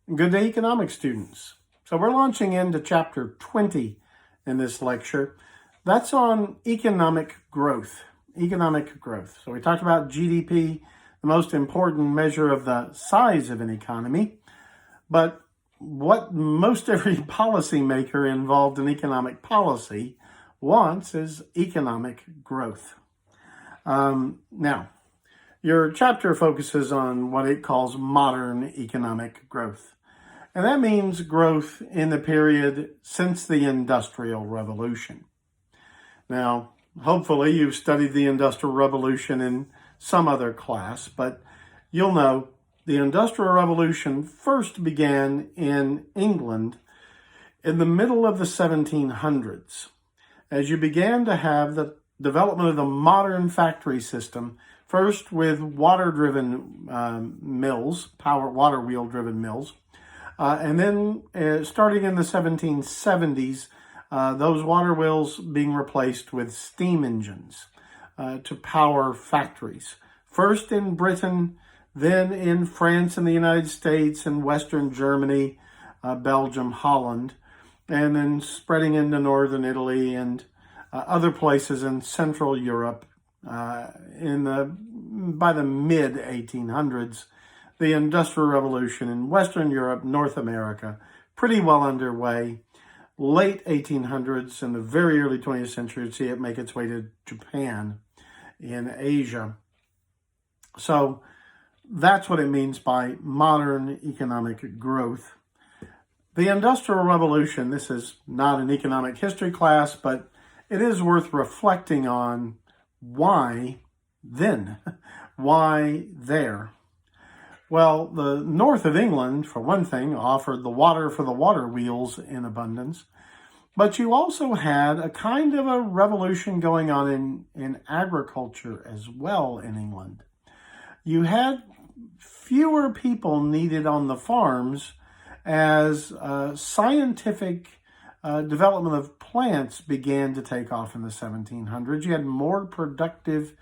Good day, economics students. So we're launching into chapter 20 in this lecture. That's on economic growth. Economic growth. So we talked about GDP, the most important measure of the size of an economy. But what most every policymaker involved in economic policy wants is economic growth. Now, your chapter focuses on what it calls modern economic growth. And that means growth in the period since the Industrial Revolution. Now, hopefully you've studied the Industrial Revolution in some other class, but you'll know the Industrial Revolution first began in England in the middle of the 1700s, as you began to have the development of the modern factory system, first with water-driven mills, water wheel-driven mills, and then starting in the 1770s, those water wheels being replaced with steam engines to power factories. First in Britain, then in France and the United States and Western Germany, Belgium, Holland, and then spreading into Northern Italy and other places in Central Europe by the mid-1800s. The Industrial Revolution in Western Europe, North America, pretty well underway. Late 1800s and the very early 20th century, you'd see it make its way to Japan in Asia. So that's what it means by modern economic growth. The Industrial Revolution, this is not an economic history class, but it is worth reflecting on why then, why there. Well, the north of England, for one thing, offered the water for the water wheels in abundance. But you also had a kind of a revolution going on in agriculture as well in England. You had fewer people needed on the farms as scientific development of plants began to take off in the 1700s. You had more productive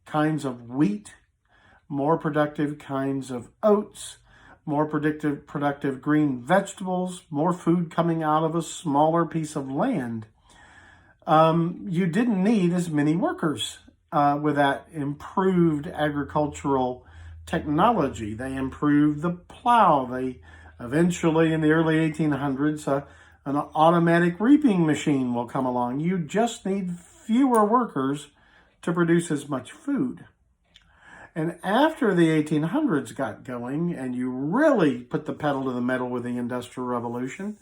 kinds of wheat, more productive kinds of oats, more productive green vegetables, more food coming out of a smaller piece of land. You didn't need as many workers with that improved agricultural technology. They improved the plow. They eventually, in the early 1800s, an automatic reaping machine will come along. You just need fewer workers to produce as much food. And after the 1800s got going and you really put the pedal to the metal with the Industrial Revolution,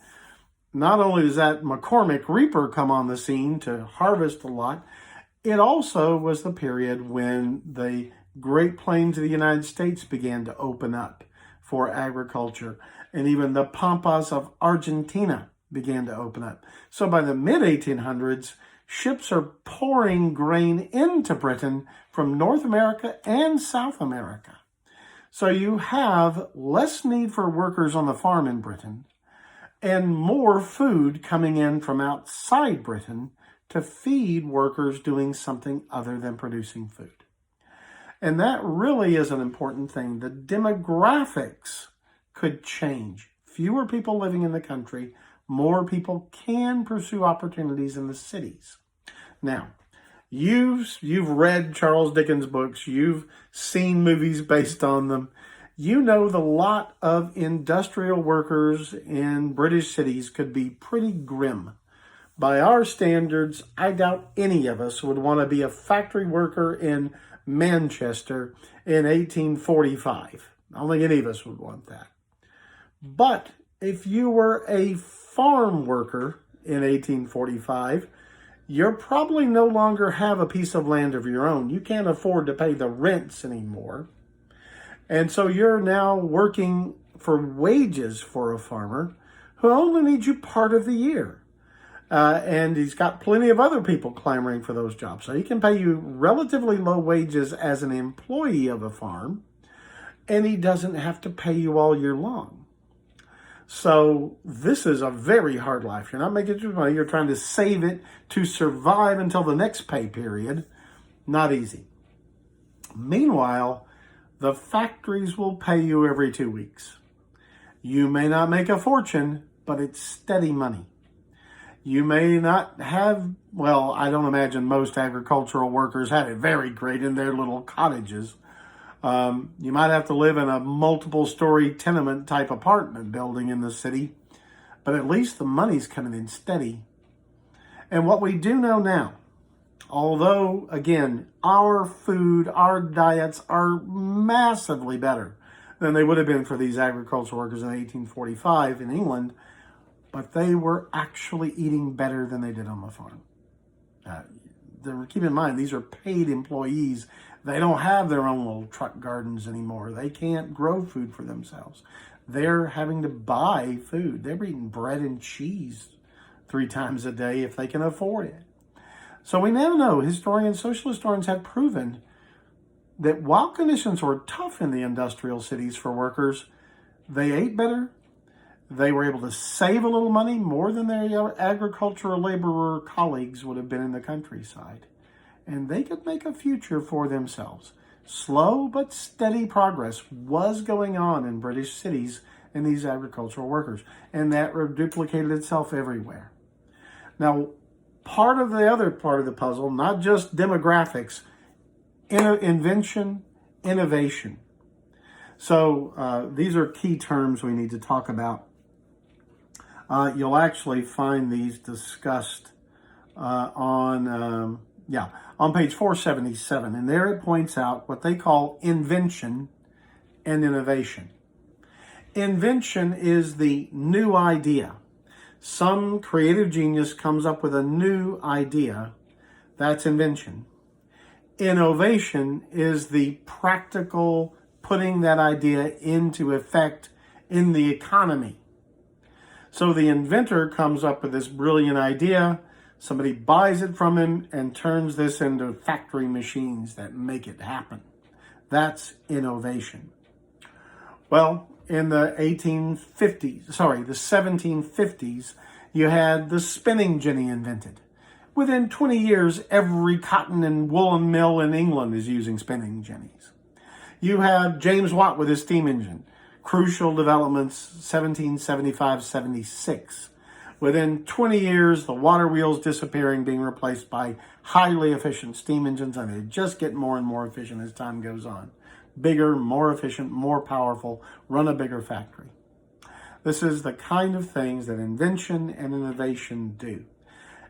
not only does that McCormick reaper come on the scene to harvest a lot, it also was the period when the Great Plains of the United States began to open up for agriculture. And even the Pampas of Argentina began to open up. So by the mid-1800s, ships are pouring grain into Britain from North America and South America. So you have less need for workers on the farm in Britain and more food coming in from outside Britain to feed workers doing something other than producing food. And that really is an important thing. The demographics could change. Fewer people living in the country, more people can pursue opportunities in the cities. Now, you've read Charles Dickens' books, you've seen movies based on them. You know the lot of industrial workers in British cities could be pretty grim. By our standards, I doubt any of us would want to be a factory worker in Manchester in 1845. I don't think any of us would want that. But if you were a farm worker in 1845, you probably no longer have a piece of land of your own. You can't afford to pay the rents anymore. And so you're now working for wages for a farmer who only needs you part of the year. And he's got plenty of other people clamoring for those jobs. So he can pay you relatively low wages as an employee of a farm, and he doesn't have to pay you all year long. So this is a very hard life. You're not making your money. You're trying to save it to survive until the next pay period. Not easy. Meanwhile, the factories will pay you every 2 weeks. You may not make a fortune, but it's steady money. You may not have, well, I don't imagine most agricultural workers had it very great in their little cottages. You might have to live in a multiple story tenement type apartment building in the city, but at least the money's coming in steady. And what we do know now, although, again, our food, our diets are massively better than they would have been for these agricultural workers in 1845 in England, but they were actually eating better than they did on the farm. Keep in mind, these are paid employees. They don't have their own little truck gardens anymore. They can't grow food for themselves. They're having to buy food. They're eating bread and cheese 3 times a day if they can afford it. So we now know, social historians have proven that while conditions were tough in the industrial cities for workers, they ate better. They were able to save a little money, more than their agricultural laborer colleagues would have been in the countryside. And they could make a future for themselves. Slow but steady progress was going on in British cities in these agricultural workers, and that duplicated itself everywhere. Now, the other part of the puzzle, not just demographics, invention, innovation. So these are key terms we need to talk about. You'll actually find these discussed on page 477. And there it points out what they call invention and innovation. Invention is the new idea. Some creative genius comes up with a new idea. That's invention. Innovation is the practical putting that idea into effect in the economy. So the inventor comes up with this brilliant idea. Somebody buys it from him and turns this into factory machines that make it happen. That's innovation. Well, in the 1750s, you had the spinning jenny invented. Within 20 years, every cotton and woolen mill in England is using spinning jennies. You have James Watt with his steam engine. Crucial developments, 1775-76. Within 20 years, the water wheels disappearing, being replaced by highly efficient steam engines, and they just get more and more efficient as time goes on. Bigger, more efficient, more powerful, run a bigger factory. This is the kind of things that invention and innovation do.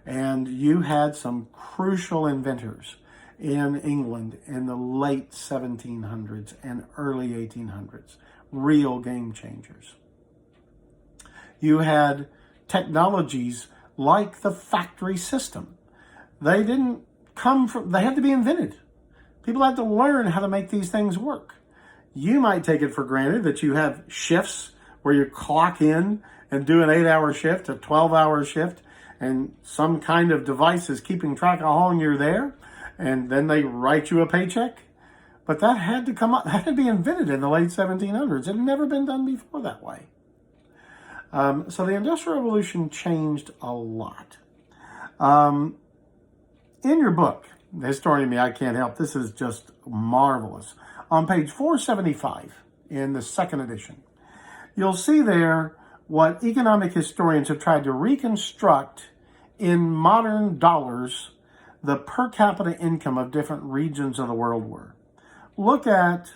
And you had some crucial inventors in England in the late 1700s and early 1800s. Real game changers. You had technologies like the factory system. They had to be invented. People had to learn how to make these things work. You might take it for granted that you have shifts where you clock in and do an 8-hour shift, a 12-hour shift, and some kind of device is keeping track of how long you're there, and then they write you a paycheck. But that had to that had to be invented in the late 1700s. It had never been done before that way. So the Industrial Revolution changed a lot. In your book, The Historian in Me, I Can't Help, this is just marvelous. On page 475 in the second edition, you'll see there what economic historians have tried to reconstruct in modern dollars the per capita income of different regions of the world were. Look at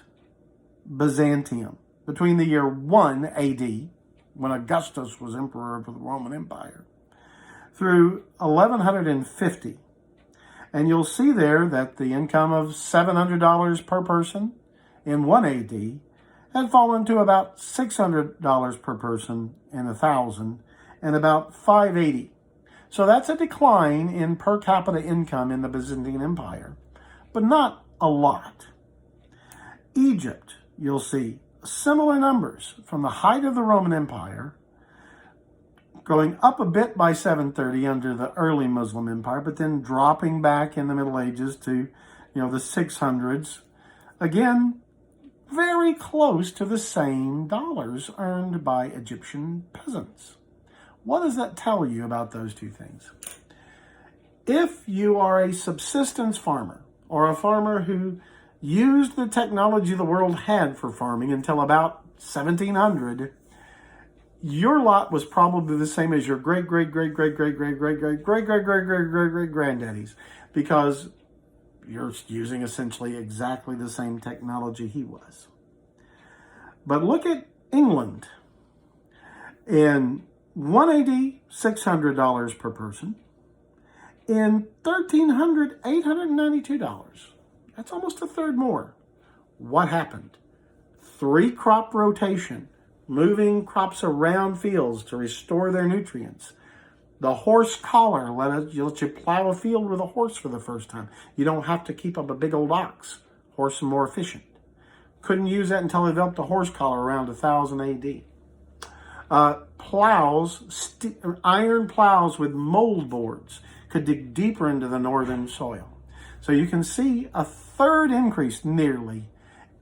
Byzantium between the year 1 AD, when Augustus was emperor of the Roman Empire, through 1150. And you'll see there that the income of $700 per person in 1 AD had fallen to about $600 per person in 1000 and about 580. So that's a decline in per capita income in the Byzantine Empire, but not a lot. Egypt, you'll see similar numbers from the height of the Roman Empire, going up a bit by 730 under the early Muslim Empire, but then dropping back in the Middle Ages to, the 600s. Again, very close to the same dollars earned by Egyptian peasants. What does that tell you about those two things? If you are a subsistence farmer, or a farmer who used the technology the world had for farming until about 1700, your lot was probably the same as your great-great-great-great-great-great-great-great-great-great-great-granddaddy's, because you're using essentially exactly the same technology he was. But look at England. In 180, $600 per person. In 1300, $892. That's almost a third more. What happened? 3 crop rotation, moving crops around fields to restore their nutrients. The horse collar let you plow a field with a horse for the first time. You don't have to keep up a big old ox. Horse is more efficient. Couldn't use that until they developed a horse collar around 1000 AD. Plows, iron plows with mold boards could dig deeper into the northern soil. So you can see a third increase nearly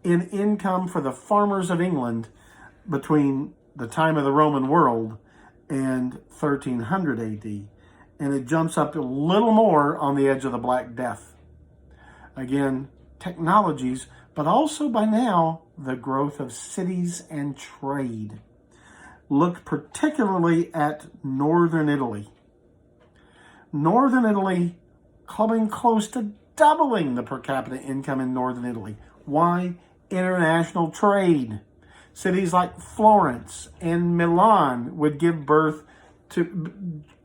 in income for the farmers of England between the time of the Roman world and 1300 AD. And it jumps up a little more on the edge of the Black Death. Again, technologies, but also by now, the growth of cities and trade. Look particularly at northern Italy. Northern Italy coming close to doubling the per capita income in northern Italy. Why? International trade. Cities like Florence and Milan would give birth to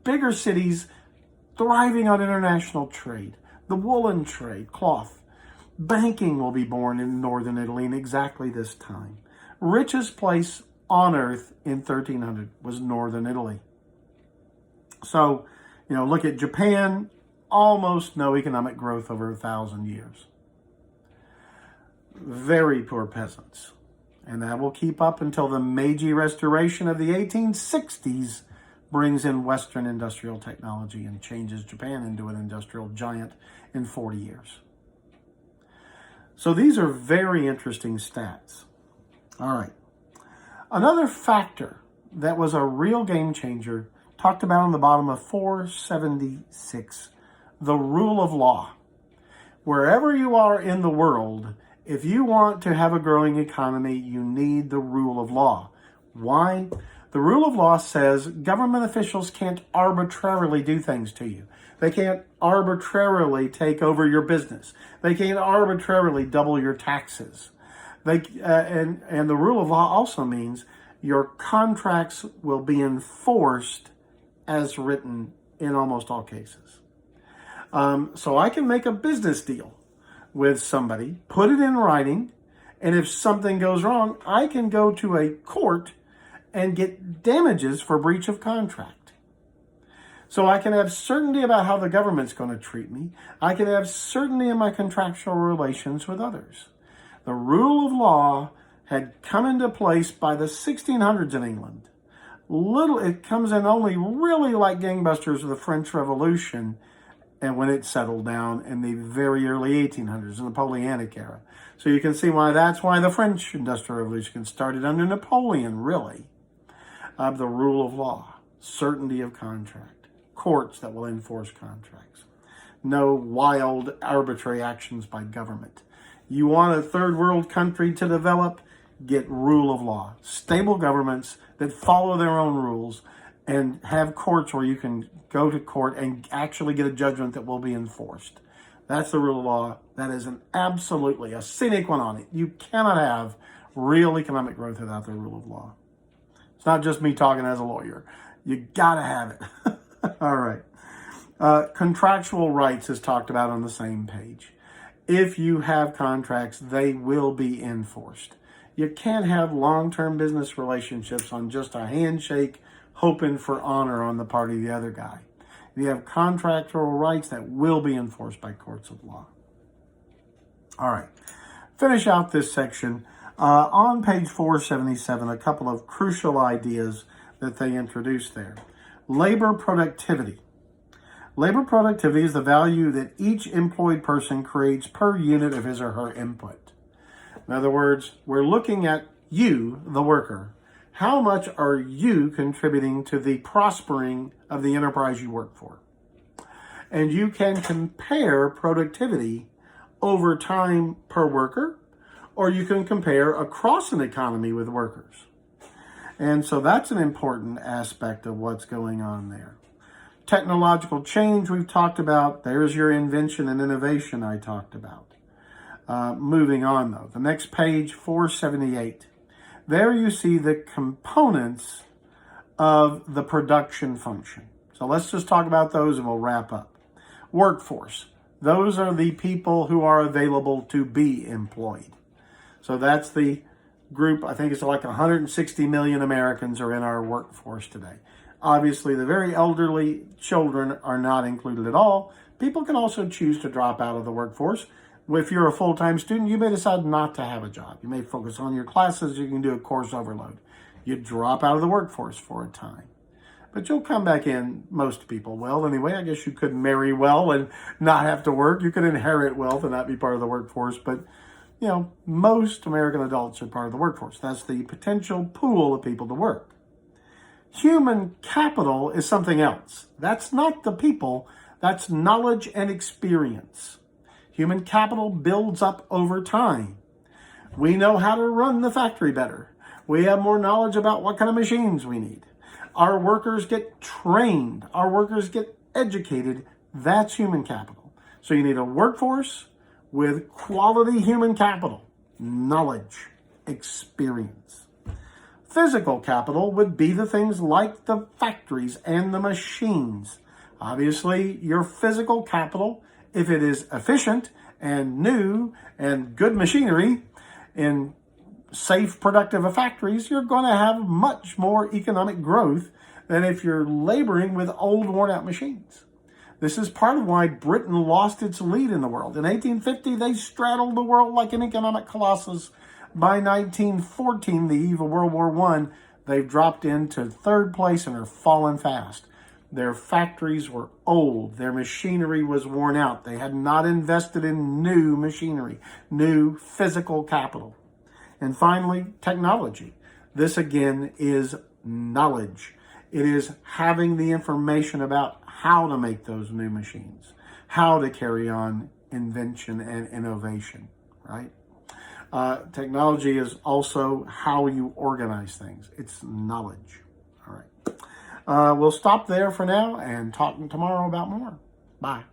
bigger cities thriving on international trade. The woolen trade, cloth. Banking will be born in northern Italy in exactly this time. Richest place on earth in 1300 was northern Italy. So, look at Japan, almost no economic growth over 1,000 years. Very poor peasants. And that will keep up until the Meiji Restoration of the 1860s brings in Western industrial technology and changes Japan into an industrial giant in 40 years. So these are very interesting stats. All right. Another factor that was a real game changer, talked about on the bottom of 476, the rule of law. Wherever you are in the world, if you want to have a growing economy, you need the rule of law. Why? The rule of law says government officials can't arbitrarily do things to you. They can't arbitrarily take over your business. They can't arbitrarily double your taxes. And the rule of law also means your contracts will be enforced as written in almost all cases. So I can make a business deal with somebody, put it in writing, and if something goes wrong, I can go to a court and get damages for breach of contract. So I can have certainty about how the government's going to treat me. I can have certainty in my contractual relations with others. The rule of law had come into place by the 1600s in England. It comes in only really like gangbusters with the French Revolution and when it settled down in the very early 1800s, the Napoleonic era. So you can see that's why the French Industrial Revolution started under Napoleon, really. The rule of law, certainty of contract, courts that will enforce contracts, no wild arbitrary actions by government. You want a third world country to develop? Get rule of law. Stable governments that follow their own rules and have courts where you can go to court and actually get a judgment that will be enforced. That's the rule of law. That is absolutely a sine qua non. You cannot have real economic growth without the rule of law. It's not just me talking as a lawyer. You got to have it. All right. Contractual rights is talked about on the same page. If you have contracts, they will be enforced. You can't have long-term business relationships on just a handshake, hoping for honor on the part of the other guy. You have contractual rights that will be enforced by courts of law. All right. Finish out this section. On page 477, a couple of crucial ideas that they introduce there. Labor productivity. Labor productivity is the value that each employed person creates per unit of his or her input. In other words, we're looking at you, the worker. How much are you contributing to the prospering of the enterprise you work for? And you can compare productivity over time per worker, or you can compare across an economy with workers. And so that's an important aspect of what's going on there. Technological change we've talked about. There's your invention and innovation I talked about. Moving on though, the next page, 478. There you see the components of the production function. So let's just talk about those and we'll wrap up. Workforce. Those are the people who are available to be employed. So that's the group, I think it's like 160 million Americans are in our workforce today. Obviously, the very elderly, children are not included at all. People can also choose to drop out of the workforce. If you're a full-time student, you may decide not to have a job. You may focus on your classes. You can do a course overload. You drop out of the workforce for a time. But you'll come back in, most people will. Anyway, I guess you could marry well and not have to work. You could inherit wealth and not be part of the workforce. But, you know, most American adults are part of the workforce. That's the potential pool of people to work. Human capital is something else. That's not the people. That's knowledge and experience. Human capital builds up over time. We know how to run the factory better. We have more knowledge about what kind of machines we need. Our workers get trained. Our workers get educated. That's human capital. So you need a workforce with quality human capital, knowledge, experience. Physical capital would be the things like the factories and the machines. Obviously, your physical capital, if it is efficient and new and good machinery in safe, productive factories, you're going to have much more economic growth than if you're laboring with old, worn-out machines. This is part of why Britain lost its lead in the world. In 1850, they straddled the world like an economic colossus. By 1914, the eve of World War I, they've dropped into third place and are falling fast. Their factories were old. Their machinery was worn out. They had not invested in new machinery, new physical capital. And finally, technology. This again is knowledge. It is having the information about how to make those new machines, how to carry on invention and innovation, right? Technology is also how you organize things. It's knowledge. All right. We'll stop there for now and talk tomorrow about more. Bye.